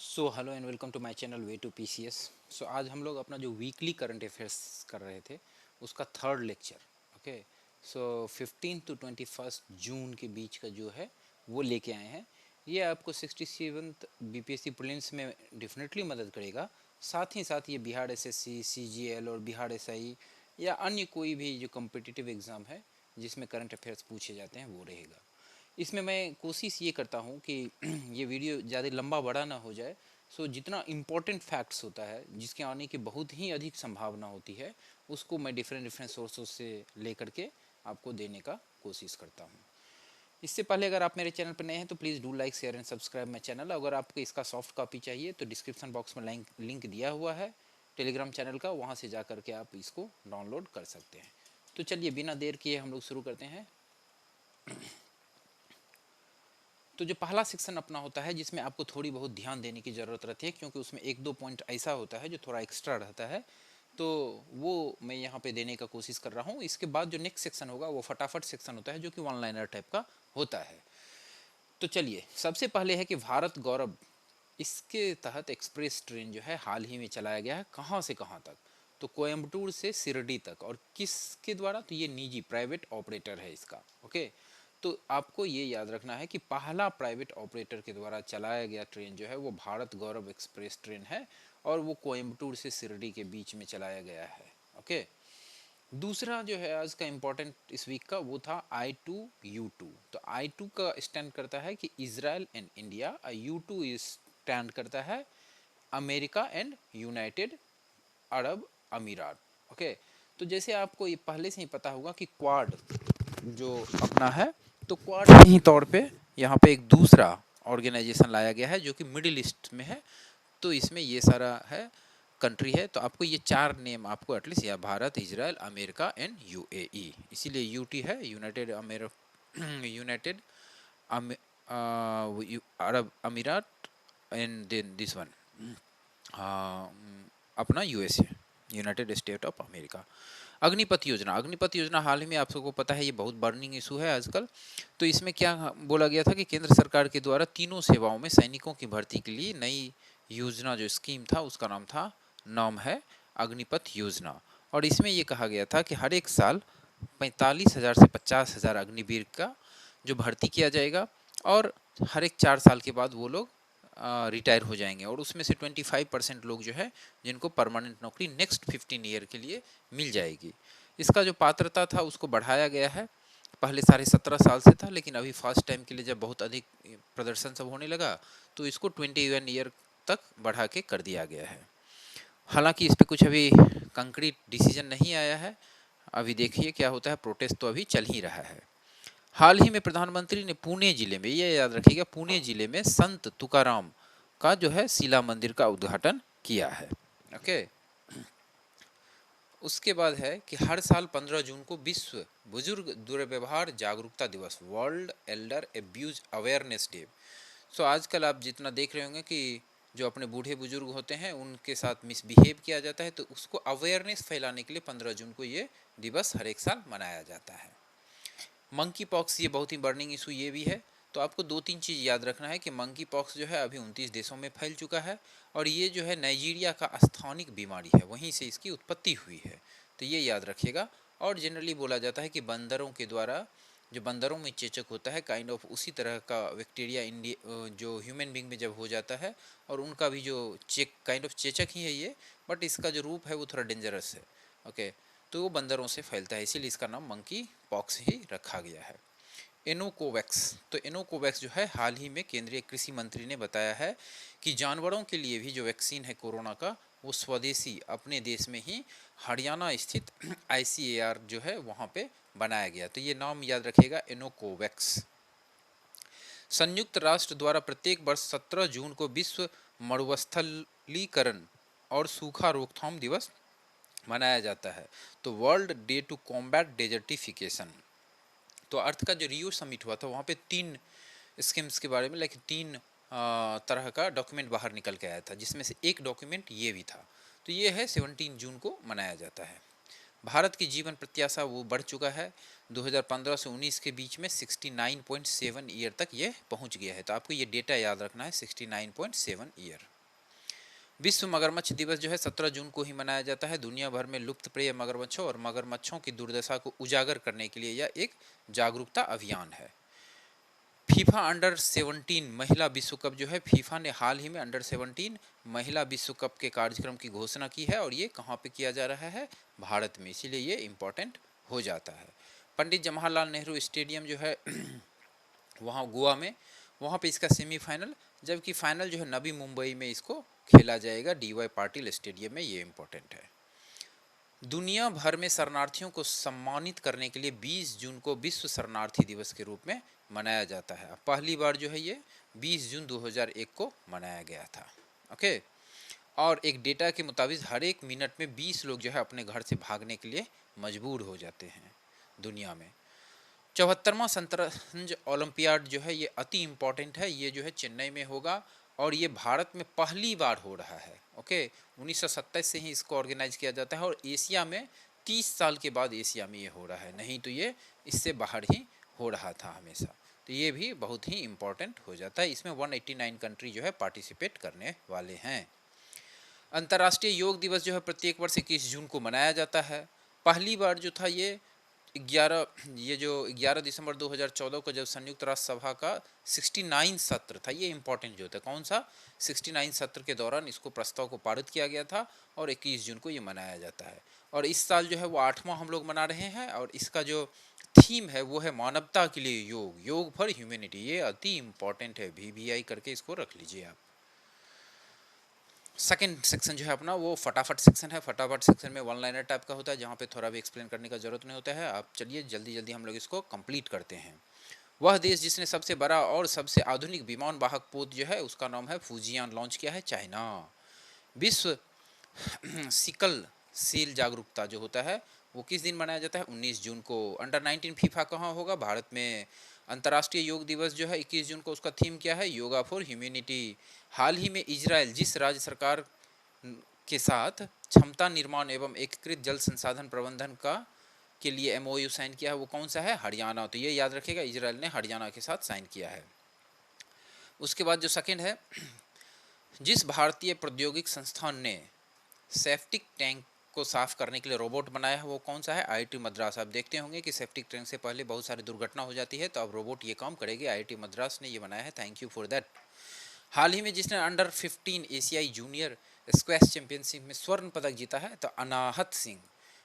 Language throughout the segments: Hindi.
So hello and welcome to my channel way to PCS. So आज हम लोग अपना जो वीकली करंट अफेयर्स कर रहे थे उसका third lecture. Okay, so 15 to 21 June के बीच का जो है वो लेके आए हैं। ये आपको 67th बीपीएससी प्रीलिम्स में डेफिनेटली मदद करेगा। साथ ही साथ ये बिहार एसएससी, सीजीएल और बिहार एसआई या अन्य कोई भी जो कम्पिटिटिव एग्ज़ाम है जिसमें करंट अफेयर्स पूछे जाते हैं वो रहेगा। इसमें मैं कोशिश ये करता हूँ कि ये वीडियो ज़्यादा लंबा बड़ा ना हो जाए। सो जितना इम्पोर्टेंट फैक्ट्स होता है जिसके आने की बहुत ही अधिक संभावना होती है उसको मैं डिफरेंट डिफरेंट सोर्सों से ले करके आपको देने का कोशिश करता हूँ। इससे पहले अगर आप मेरे चैनल पर नए हैं तो please do like share and subscribe my channel. अगर आपको इसका सॉफ्ट कॉपी चाहिए तो डिस्क्रिप्शन बॉक्स में लिंक दिया हुआ है टेलीग्राम चैनल का, वहाँ से जा करके आप इसको डाउनलोड कर सकते हैं। तो चलिए बिना देर किए हम लोग शुरू करते हैं। तो जो पहला सेक्शन अपना होता है जिसमें आपको थोड़ी बहुत ध्यान देने की ज़रूरत रहती है क्योंकि उसमें एक दो पॉइंट ऐसा होता है जो थोड़ा एक्स्ट्रा रहता है, तो वो मैं यहाँ पे देने का कोशिश कर रहा हूँ। इसके बाद जो नेक्स्ट सेक्शन होगा वो फटाफट सेक्शन होता है जो कि वन लाइनर टाइप का होता है। तो चलिए सबसे पहले है कि भारत गौरव, इसके तहत एक्सप्रेस ट्रेन जो है हाल ही में चलाया गया है। कहाँ से कहाँ तक? तो कोयम्बटूर से शिरडी तक। और किसके द्वारा? तो ये निजी प्राइवेट ऑपरेटर है इसका। ओके, तो आपको ये याद रखना है कि पहला प्राइवेट ऑपरेटर के द्वारा चलाया गया ट्रेन जो है वो भारत गौरव एक्सप्रेस ट्रेन है और वो कोयम्बटूर से शिरडी के बीच में चलाया गया है। ओके, दूसरा जो है आज का इम्पोर्टेंट इस वीक का वो था I2U2। तो I2 का स्टैंड करता है कि Israel and India, U2 stand करता है अमेरिका एंड यूनाइटेड अरब अमीरात। ओके, तो जैसे आपको ये पहले से ही पता होगा कि क्वाड जो अपना है, तो क्वाड के ही तौर पे यहाँ पे एक दूसरा ऑर्गेनाइजेशन लाया गया है जो कि मिडिल ईस्ट में है। तो इसमें ये सारा है कंट्री है, तो आपको ये चार नेम आपको एटलीस्ट या Bharat, Israel, America and UAE, इसीलिए यूटी है united united Arab Emirates and then this one अपना USA, united state of America. Agnipath योजना, अग्निपथ योजना हाल ही में आप सबको पता है ये बहुत बर्निंग इशू है आजकल। तो इसमें क्या बोला गया था कि केंद्र सरकार के द्वारा तीनों सेवाओं में सैनिकों की भर्ती के लिए नई योजना जो स्कीम था उसका नाम है अग्निपथ योजना। और इसमें ये कहा गया था कि हर एक साल 45,000 से 50,000 अग्निवीर का जो भर्ती किया जाएगा और हर एक 4 साल के बाद वो लोग रिटायर हो जाएंगे और उसमें से 25% लोग जो है जिनको परमानेंट नौकरी नेक्स्ट 15 ईयर के लिए मिल जाएगी। इसका जो पात्रता था उसको बढ़ाया गया है। पहले 17.5 साल से था, लेकिन अभी फर्स्ट टाइम के लिए जब बहुत अधिक प्रदर्शन सब होने लगा तो इसको 21 ईयर तक बढ़ा के कर दिया गया है। हालांकि इस पर कुछ अभी कंक्रीट डिसीजन नहीं आया है, अभी देखिए क्या होता है। प्रोटेस्ट तो अभी चल ही रहा है। हाल ही में प्रधानमंत्री ने पुणे जिले में, ये याद रखिएगा, पुणे जिले में संत तुकाराम का जो है शिला मंदिर का उद्घाटन किया है। ओके, उसके बाद है कि हर साल 15 जून को विश्व बुजुर्ग दुर्व्यवहार जागरूकता दिवस, world elder abuse awareness day. So आजकल आप जितना देख रहे होंगे कि जो अपने बूढ़े बुजुर्ग होते हैं उनके साथ मिसबिहेव किया जाता है, तो उसको अवेयरनेस फैलाने के लिए 15 जून को ये दिवस हर एक साल मनाया जाता है। मंकी पॉक्स, ये बहुत ही बर्निंग इशू ये भी है। तो आपको दो तीन चीज़ याद रखना है कि मंकी पॉक्स जो है अभी 29 देशों में फैल चुका है और ये जो है नाइजीरिया का स्थानिक बीमारी है, वहीं से इसकी उत्पत्ति हुई है, तो ये याद रखिएगा। और जनरली बोला जाता है कि बंदरों के द्वारा, जो बंदरों में चेचक होता है काइंड ऑफ उसी तरह का बैक्टीरिया इंडिया जो ह्यूमन बींग में जब हो जाता है, और उनका भी जो काइंड ऑफ चेचक ही है ये, बट इसका जो रूप है वो थोड़ा डेंजरस है। ओके, तो वो बंदरों से फैलता है, इसीलिए इसका नाम मंकी पॉक्स ही रखा गया है। एनोकोवैक्स, तो एनोकोवैक्स जो है हाल ही में केंद्रीय कृषि मंत्री ने बताया है कि जानवरों के लिए भी जो वैक्सीन है कोरोना का वो स्वदेशी अपने देश में ही हरियाणा स्थित ICAR जो है वहाँ पे बनाया गया। तो ये नाम याद रखिएगा, एनोकोवैक्स। संयुक्त राष्ट्र द्वारा प्रत्येक वर्ष 17 जून को विश्व मरुस्थलीकरण और सूखा रोकथाम दिवस मनाया जाता है। तो world day to combat desertification. तो अर्थ का जो रियो समिट हुआ था वहाँ पे 3 स्कीम्स के बारे में, लाइक 3 तरह का डॉक्यूमेंट बाहर निकल के आया था, जिसमें से एक डॉक्यूमेंट ये भी था। तो ये है 17 जून को मनाया जाता है। भारत की जीवन प्रत्याशा वो बढ़ चुका है, 2015 से 19 के बीच में 69.7 ईयर तक ये पहुंच गया है। तो आपको ये डेटा याद रखना है, 69.7 ईयर। विश्व मगरमच्छ दिवस जो है 17 जून को ही मनाया जाता है। दुनिया भर में लुप्तप्राय मगरमच्छों और मगरमच्छों की दुर्दशा को उजागर करने के लिए यह एक जागरूकता अभियान है। फीफा अंडर 17 महिला विश्व कप जो है, फीफा ने हाल ही में अंडर 17 महिला विश्व कप के कार्यक्रम की घोषणा की है और ये कहाँ पे किया जा रहा है, भारत में, इसीलिए ये इम्पोर्टेंट हो जाता है। पंडित जवाहरलाल नेहरू स्टेडियम जो है वहाँ गोवा में, वहाँ पे इसका सेमीफाइनल, जबकि फाइनल जो है नवी मुंबई में इसको खेला जाएगा DY पाटिल स्टेडियम में, ये इम्पोर्टेंट है। दुनिया भर में शरणार्थियों को सम्मानित करने के लिए 20 जून को विश्व शरणार्थी दिवस के रूप में मनाया जाता है। पहली बार जो है ये 20 जून 2001 को मनाया गया था। ओके, और एक डेटा के मुताबिक हर एक मिनट में 20 लोग जो है अपने घर से भागने के लिए मजबूर हो जाते हैं दुनिया में। 74वां शतरंज ओलंपियाड जो है ये अति इम्पोर्टेंट है, ये जो है चेन्नई में होगा और ये भारत में पहली बार हो रहा है। ओके, 1927 से ही इसको ऑर्गेनाइज किया जाता है और एशिया में 30 साल के बाद एशिया में ये हो रहा है, नहीं तो ये इससे बाहर ही हो रहा था हमेशा। तो ये भी बहुत ही इम्पोर्टेंट हो जाता है। इसमें 189 कंट्री जो है पार्टिसिपेट करने वाले हैं। अंतर्राष्ट्रीय योग दिवस जो है प्रत्येक वर्ष 21 जून को मनाया जाता है। पहली बार जो था ये 11 दिसंबर 2014 को, जब संयुक्त राष्ट्र सभा का 69 सत्र था, ये इंपॉर्टेंट जो था, कौन सा, 69 सत्र के दौरान इसको प्रस्ताव को पारित किया गया था और 21 जून को ये मनाया जाता है। और इस साल जो है वो 8वां हम लोग मना रहे हैं और इसका जो थीम है वो है मानवता के लिए योग, योग फॉर ह्यूमैनिटी। ये अति इम्पॉर्टेंट है, VVI करके इसको रख लीजिए आप। सेकंड सेक्शन जो है अपना वो फटाफट सेक्शन है। फटाफट सेक्शन में वन लाइनर टाइप का होता है, जहाँ पे थोड़ा भी एक्सप्लेन करने का जरूरत नहीं होता है। आप चलिए जल्दी जल्दी हम लोग इसको कंप्लीट करते हैं। वह देश जिसने सबसे बड़ा और सबसे आधुनिक विमान वाहक पोत जो है उसका नाम है फूजियान, लॉन्च किया है चाइना। विश्व सिकल सील जागरूकता जो होता है वो किस दिन मनाया जाता है, 19 जून को। अंडर 19 फीफा कहाँ होगा, भारत में। अंतर्राष्ट्रीय योग दिवस जो है 21 जून को, उसका थीम क्या है, योगा फॉर ह्यूमैनिटी। हाल ही में इजराइल जिस राज्य सरकार के साथ क्षमता निर्माण एवं एकीकृत जल संसाधन प्रबंधन का के लिए MOU साइन किया है वो कौन सा है, हरियाणा। तो ये याद रखिएगा, इजराइल ने हरियाणा के साथ साइन किया है। उसके बाद जो सेकंड है, जिस भारतीय प्रौद्योगिक संस्थान ने सेप्टिक टैंक को साफ करने के लिए रोबोट बनाया है वो कौन सा है, IIT मद्रास। आप देखते होंगे कि सेप्टिक टैंक से पहले बहुत सारी दुर्घटना हो जाती है, तो अब रोबोट ये काम करेगी। IIT मद्रास ने ये बनाया है, थैंक यू फॉर दैट। हाल ही में जिसने अंडर 15 एशियाई जूनियर स्क्वैश चैंपियनशिप में स्वर्ण पदक जीता है, तो अनाहत सिंह।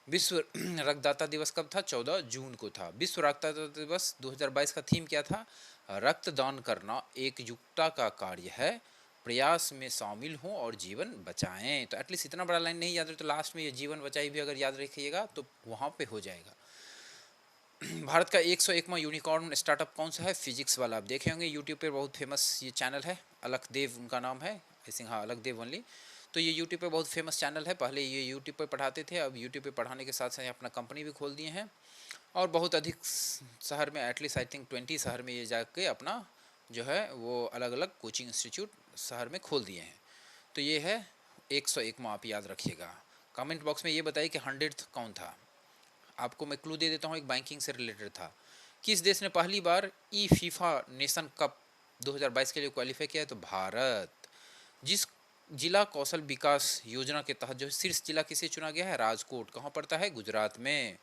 विश्व रक्तदाता दिवस कब था, 14 जून को था। विश्व रक्तदाता दिवस 2022 का थीम क्या था, रक्तदान करना एकजुटता का कार्य है, प्रयास में शामिल हों और जीवन बचाएं। तो एटलीस्ट इतना बड़ा लाइन नहीं याद रहे तो लास्ट में ये जीवन बचाई भी अगर याद रखिएगा तो वहाँ पे हो जाएगा। भारत का 101वां यूनिकॉर्न स्टार्टअप कौन सा है, फिजिक्स वाला। आप देखे होंगे यूट्यूब पर बहुत फेमस ये चैनल है, अलखदेव उनका नाम है, आई थिंक, हाँ अलखदेव ओनली। तो ये यूट्यूब पे बहुत फेमस चैनल है। पहले ये यूट्यूब पे पढ़ाते थे, अब यूट्यूब पे पढ़ाने के साथ साथ अपना कंपनी भी खोल दिए हैं और बहुत अधिक शहर में, एटलीस्ट आई थिंक 20 शहर में ये जाके अपना जो है वो अलग अलग कोचिंग इंस्टीट्यूट शहर में खोल दिए हैं। तो ये है 101वां, आप याद रखिएगा। कमेंट बॉक्स में ये बताइए कि 100th कौन था। आपको मैं क्लू दे देता हूँ, एक बैंकिंग से रिलेटेड था। किस देश ने पहली बार फीफा नेशन कप 2022 के लिए क्वालिफाई किया है, तो भारत। जिस जिला कौशल विकास योजना के तहत जो शीर्ष जिला किसे चुना गया है, राजकोट। कहाँ पड़ता है, गुजरात में।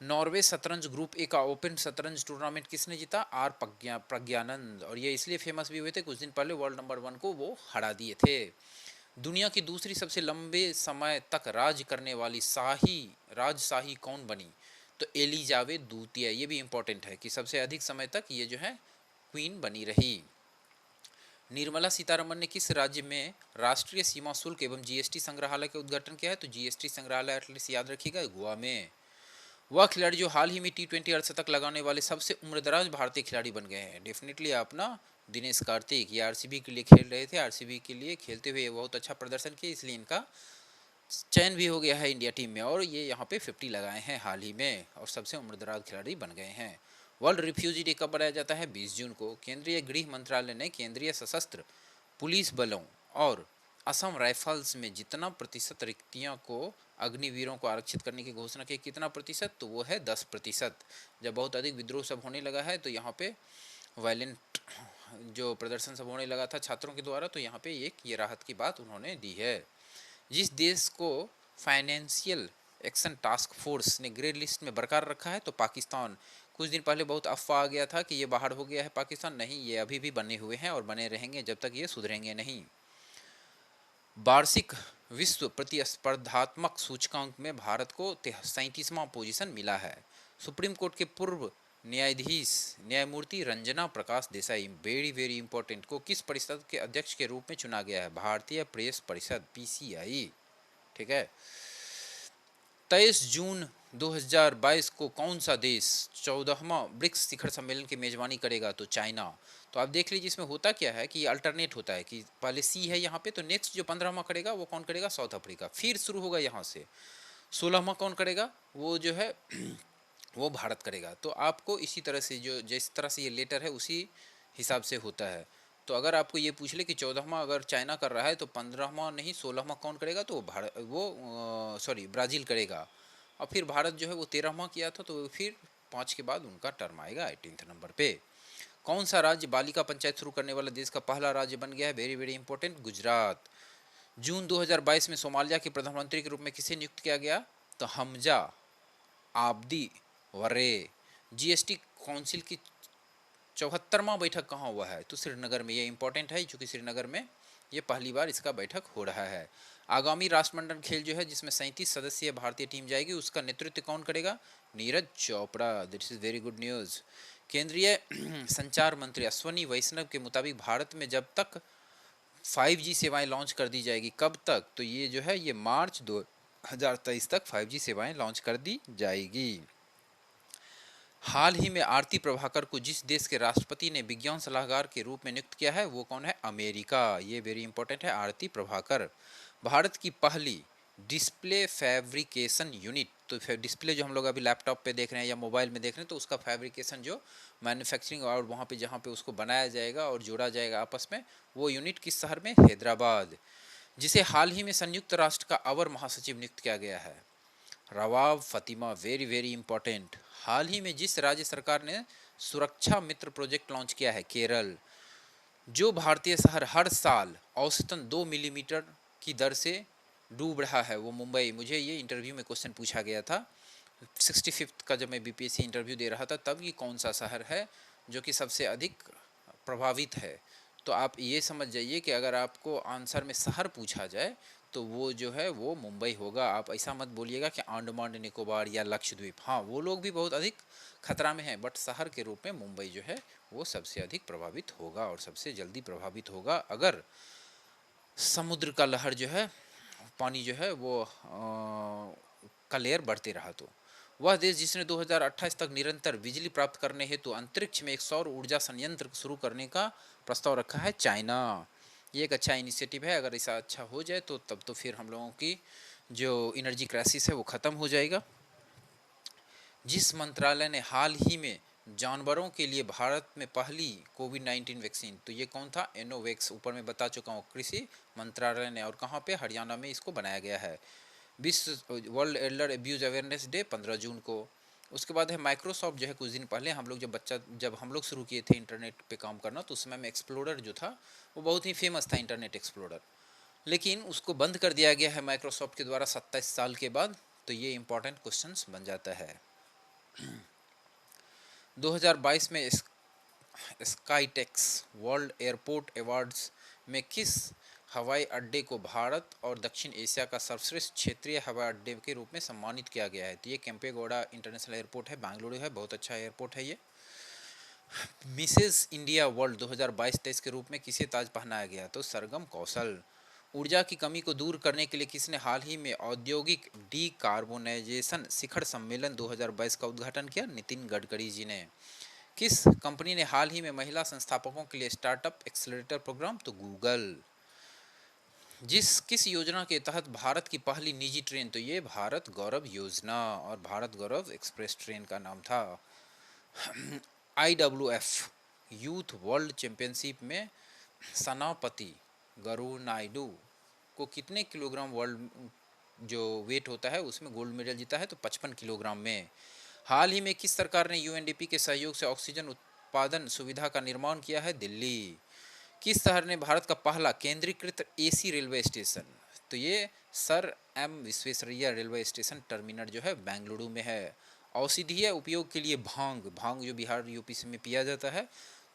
नॉर्वे शतरंज ग्रुप ए का ओपन शतरंज टूर्नामेंट किसने जीता, आर प्रज्ञानंद। और ये इसलिए फेमस भी हुए थे, कुछ दिन पहले वर्ल्ड नंबर 1 को वो हरा दिए थे। दुनिया की दूसरी सबसे लंबे समय तक राज करने वाली राजशाही कौन बनी, तो एलिजाबेथ द्वितीय। ये भी इंपॉर्टेंट है कि सबसे अधिक समय तक ये जो है क्वीन बनी रही। निर्मला सीतारमण ने किस राज्य में राष्ट्रीय सीमा शुल्क एवं GST संग्रहालय का उद्घाटन किया है, तो GST संग्रहालय एटलीस्ट याद रखिएगा, गोवा में। वह खिलाड़ी जो हाल ही में T20 अर्धशतक लगाने वाले सबसे उम्रदराज भारतीय खिलाड़ी बन गए हैं, डेफिनेटली अपना दिनेश कार्तिक। ये RCB के लिए खेल रहे थे, RCB के लिए खेलते हुए बहुत अच्छा प्रदर्शन किया, इसलिए इनका चयन भी हो गया है इंडिया टीम में और ये यहाँ पे 50 लगाए हैं हाल ही में और सबसे उम्रदराज खिलाड़ी बन गए हैं। वर्ल्ड रिफ्यूजी डे कब मनाया जाता है, 20 जून को। केंद्रीय गृह मंत्रालय ने केंद्रीय सशस्त्र पुलिस बलों और असम राइफल्स में जितना प्रतिशत रिक्तियों को अग्निवीरों को आरक्षित करने की घोषणा की, कितना प्रतिशत, तो वो है 10%। जब बहुत अधिक विद्रोह सब होने लगा है तो यहाँ पे वायलेंट जो प्रदर्शन सब होने लगा था छात्रों के द्वारा, तो यहाँ पे एक ये राहत की बात उन्होंने दी है। जिस देश को फाइनेंशियल एक्शन टास्क फोर्स ने ग्रे लिस्ट में बरकरार रखा है तो पाकिस्तान। कुछ दिन पहले बहुत अफवाह आ गया था कि ये बाहर हो गया है पाकिस्तान, नहीं, ये अभी भी बने हुए हैं और बने रहेंगे जब तक ये सुधरेंगे नहीं। वार्षिक विश्व प्रतिस्पर्धात्मक सूचकांक में भारत को 37वां पोजीशन मिला है। सुप्रीम कोर्ट के पूर्व न्यायाधीश न्यायमूर्ति Ranjana Prakash Desai, very very important, को किस परिषद के अध्यक्ष के रूप में चुना गया है? भारतीय प्रेस परिषद, पीसीआई। ठीक है। 23 जून 2022 को कौन सा देश 14वां ब्रिक्स शिखर सम्मेलन की मेजबानी करेगा? तो चाइना। तो आप देख लीजिए इसमें होता क्या है कि अल्टरनेट होता है कि पहले सी है यहाँ पे, तो नेक्स्ट जो 15वां करेगा वो कौन करेगा? South Africa. फिर शुरू होगा यहाँ से 16वां कौन करेगा? वो जो है वो भारत करेगा। तो आपको इसी तरह से जो जिस तरह से ये लेटर है उसी हिसाब से होता है। तो अगर आपको ये पूछ ले कि 14वां अगर चाइना कर रहा है तो 15वां नहीं 16वां कौन करेगा? तो भारत, वो सॉरी ब्राज़ील करेगा। और फिर भारत जो है वो 13वां किया था, तो फिर 5 के बाद उनका टर्म आएगा 18th नंबर पे। कौन सा राज्य बालिका पंचायत शुरू करने वाला देश का पहला राज्य बन गया है? Very very important, Gujarat. जून 2022 में सोमालिया के प्रधानमंत्री के रूप में किसे नियुक्त किया गया? तो हमजा आब्दी वरे। जीएसटी काउंसिल की 74वां बैठक कहाँ हुआ है? तो श्रीनगर में। ये इंपॉर्टेंट है क्योंकि श्रीनगर में ये पहली बार इसका बैठक हो रहा है। आगामी राष्ट्रमंडल खेल जो है जिसमें 37 सदस्यीय भारतीय टीम जाएगी, उसका नेतृत्व कौन करेगा? Neeraj Chopra. This is very good news. केंद्रीय संचार मंत्री अश्वनी वैष्णव के मुताबिक भारत में जब तक 5G सेवाएं लॉन्च कर दी जाएगी, कब तक? तो ये जो है ये मार्च 2023 तक 5G सेवाएं लॉन्च कर दी जाएगी। हाल ही में आरती प्रभाकर को जिस देश के राष्ट्रपति ने विज्ञान सलाहकार के रूप में नियुक्त किया है वो कौन है? अमेरिका। ये वेरी इंपॉर्टेंट है, आरती प्रभाकर। भारत की पहली डिस्प्ले फैब्रिकेशन यूनिट, तो डिस्प्ले जो हम लोग अभी लैपटॉप पे देख रहे हैं या मोबाइल में देख रहे हैं, तो उसका फैब्रिकेशन जो मैन्युफैक्चरिंग और वहाँ पे जहाँ पे उसको बनाया जाएगा और जोड़ा जाएगा आपस में, वो यूनिट किस शहर में? हैदराबाद। जिसे हाल ही में संयुक्त राष्ट्र का अवर महासचिव नियुक्त किया गया है? Rabab Fatima. Very very important. हाल ही में जिस राज्य सरकार ने सुरक्षा मित्र प्रोजेक्ट लॉन्च किया है? केरल। जो भारतीय शहर हर साल औसतन 2 मिलीमीटर की दर से डूब रहा है वो मुंबई। मुझे ये इंटरव्यू में क्वेश्चन पूछा गया था 65th का, जब मैं बीपीएससी इंटरव्यू दे रहा था तब, ये कौन सा शहर है जो कि सबसे अधिक प्रभावित है? तो आप ये समझ जाइए कि अगर आपको आंसर में शहर पूछा जाए तो वो जो है वो मुंबई होगा। आप ऐसा मत बोलिएगा कि अंडमान निकोबार या लक्षद्वीप, हाँ वो लोग भी बहुत अधिक खतरा में हैं, बट शहर के रूप में मुंबई जो है वो सबसे अधिक प्रभावित होगा और सबसे जल्दी प्रभावित होगा अगर समुद्र का लहर जो है, पानी जो है वो का लेयर बढ़ते रहा तो। वह देश जिसने 2028 तक निरंतर बिजली प्राप्त करने हेतु अंतरिक्ष में एक सौर ऊर्जा संयंत्र शुरू करने का प्रस्ताव रखा है? चाइना। ये एक अच्छा इनिशिएटिव है, अगर ऐसा अच्छा हो जाए तो तब तो फिर हम लोगों की जो एनर्जी क्राइसिस है वो ख़त्म हो जाएगा। जिस मंत्रालय ने हाल ही में जानवरों के लिए भारत में पहली कोविड-19 वैक्सीन, तो ये कौन था? एनोवेक्स। ऊपर में बता चुका हूँ, कृषि मंत्रालय ने। और कहाँ पे? हरियाणा में इसको बनाया गया है। विश्व world elder abuse awareness day 15 जून को। उसके बाद है माइक्रोसॉफ्ट जो है, कुछ दिन पहले हम लोग जब हम लोग शुरू किए थे इंटरनेट पे काम करना, तो उस समय में एक्सप्लोरर जो था वो बहुत ही फेमस था, इंटरनेट एक्सप्लोरर। लेकिन उसको बंद कर दिया गया है माइक्रोसॉफ्ट के द्वारा 27 साल के बाद। तो ये इंपॉर्टेंट क्वेश्चंस बन जाता है। 2022 में स्काईटेक्स वर्ल्ड एयरपोर्ट अवार्ड्स में किस हवाई अड्डे को भारत और दक्षिण एशिया का सर्वश्रेष्ठ क्षेत्रीय हवाई अड्डे के रूप में सम्मानित किया गया है? तो ये केम्पेगौड़ा इंटरनेशनल एयरपोर्ट है, बेंगलुरु है, बहुत अच्छा एयरपोर्ट है ये। मिसेज इंडिया वर्ल्ड 2022-23 के रूप में किसे ताज पहनाया गया? तो सरगम कौशल। ऊर्जा की कमी को दूर करने के लिए किसने हाल ही में औद्योगिक डीकार्बोनाइजेशन शिखर सम्मेलन 2022 का उद्घाटन किया? नितिन गडकरी जी ने। किस कंपनी ने हाल ही में महिला संस्थापकों के लिए स्टार्टअप एक्सेलरेटर प्रोग्राम? तो गूगल। किस योजना के तहत भारत की पहली निजी ट्रेन? तो ये भारत गौरव योजना, और भारत गौरव एक्सप्रेस ट्रेन का नाम था। IWF यूथ वर्ल्ड चैंपियनशिप में सनापति गरुनाइडू को कितने किलोग्राम वर्ल्ड जो वेट होता है उसमें गोल्ड मेडल जीता है, तो 55 किलोग्राम में। हाल ही में किस सरकार ने यूएनडीपी के सहयोग से ऑक्सीजन उत्पादन सुविधा का निर्माण किया है? दिल्ली। किस शहर ने भारत का पहला केंद्रीकृत एसी रेलवे स्टेशन? तो ये sir M Visvesvaraya railway station terminal जो है बेंगलुरु में है। औषधीय उपयोग के लिए भांग, भांग जो बिहार यूपी से में पिया जाता है,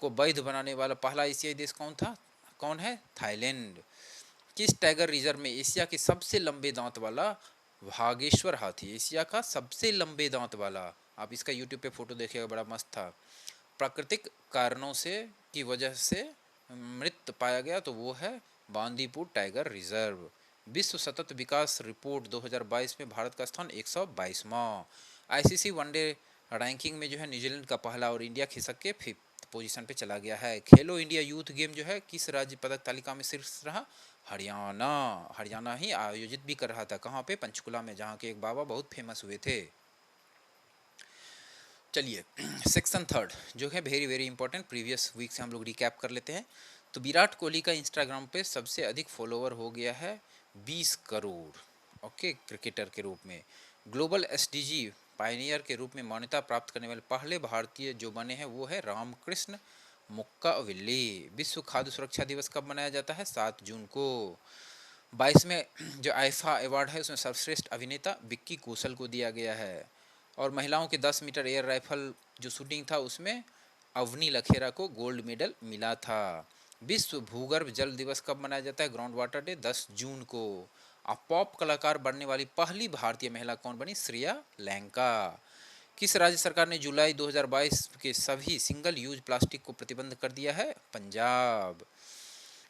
को वैध बनाने वाला पहला एशियाई देश कौन था? कौन है? थाईलैंड। किस टाइगर रिजर्व में एशिया के सबसे लंबे दांत वाला भागेश्वर हाथी, एशिया का सबसे लंबे दांत वाला, आप इसका यूट्यूब पे फोटो देखिएगा, बड़ा मस्त था, प्राकृतिक कारणों से की वजह से मृत पाया गया, तो वो है बांदीपुर टाइगर रिजर्व। विश्व सतत विकास रिपोर्ट 2022 में भारत का स्थान 122वां। आईसीसी वनडे रैंकिंग में जो है न्यूजीलैंड का पहला और इंडिया खिसक के 5th पोजीशन पे चला गया है। खेलो इंडिया यूथ गेम जो है किस राज्य पदक तालिका में शीर्ष रहा? हरियाणा। हरियाणा ही आयोजित भी कर रहा था, कहाँ पे? पंचकुला में, जहाँ के एक बाबा बहुत फेमस हुए थे। चलिए सेक्शन थर्ड जो है very very important, previous week से हम लोग रिकैप कर लेते हैं। तो विराट कोहली का इंस्टाग्राम पे सबसे अधिक फॉलोवर हो गया है 20 करोड़। ओके, क्रिकेटर के रूप में। ग्लोबल एसडीजी पायनियर के रूप में मान्यता प्राप्त करने वाले पहले भारतीय जो बने हैं वो है रामकृष्ण मुक्काविल्ली। विश्व खाद्य सुरक्षा दिवस कब मनाया जाता है? 7 जून को। 22वें जो आईफा अवार्ड है उसमें सर्वश्रेष्ठ अभिनेता विक्की कौशल को दिया गया है। और महिलाओं के 10 मीटर एयर राइफल जो शूटिंग था उसमें अवनी लखेरा को गोल्ड मेडल मिला था। विश्व भूगर्भ जल दिवस कब मनाया जाता है? ग्राउंड वाटर डे 10 जून को। अब पॉप कलाकार बनने वाली पहली भारतीय महिला कौन बनी? श्रेया लैंका। किस राज्य सरकार ने जुलाई 2022 के सभी सिंगल यूज प्लास्टिक को प्रतिबंध कर दिया है? पंजाब।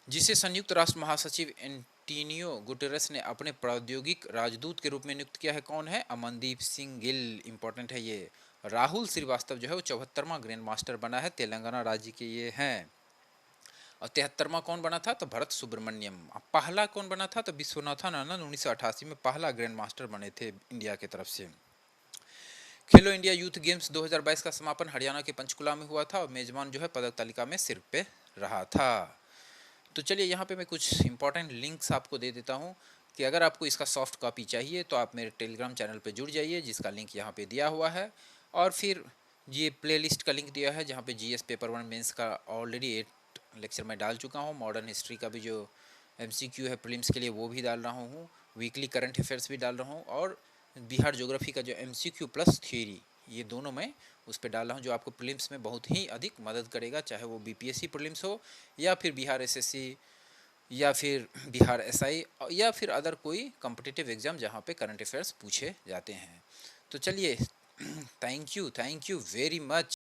जिसे संयुक्त राष्ट्र महासचिव एंटोनियो गुटेरेस ने अपने प्राद्योगिक राजदूत के रूप में नियुक्त किया है, कौन है? अमनदीप सिंह गिल, इंपॉर्टेंट है ये। राहुल श्रीवास्तव जो है वो 74वां ग्रैंड मास्टर बना है, तेलंगाना राज्य के ये हैं। और 73वां कौन बना था? तो भरत सुब्रमण्यम। पहला कौन बना था? तो विश्वनाथन आनंद 1988 में पहला ग्रैंड मास्टर बने थे इंडिया की तरफ से। खेलो इंडिया यूथ गेम्स 2022 का समापन हरियाणा के पंचकुला में हुआ था और मेजबान जो है पदक तालिका में सिर पे रहा था। तो चलिए यहाँ पे मैं कुछ इंपॉर्टेंट लिंक्स आपको दे देता हूँ कि अगर आपको इसका सॉफ्ट कॉपी चाहिए तो आप मेरे टेलीग्राम चैनल पे जुड़ जाइए, जिसका लिंक यहाँ पे दिया हुआ है। और फिर ये प्लेलिस्ट का लिंक दिया है जहाँ पे जीएस पेपर 1 मेंस का ऑलरेडी 8 लेक्चर मैं डाल चुका हूँ। मॉडर्न हिस्ट्री का भी जो एमसीक्यू है प्रीलिम्स के लिए वो भी डाल रहा हूँ, वीकली करंट अफेयर्स भी डाल रहा हूँ, और बिहार ज्योग्राफी का जो एमसीक्यू प्लस थ्योरी, ये दोनों मैं उस पर डाल रहा हूँ, जो आपको प्रीलिम्स में बहुत ही अधिक मदद करेगा, चाहे वो बीपीएससी प्रीलिम्स हो या फिर बिहार एसएससी या फिर बिहार एसआई या फिर अदर कोई कॉम्पिटिटिव एग्ज़ाम जहाँ पे करंट अफेयर्स पूछे जाते हैं। तो चलिए थैंक यू वेरी मच।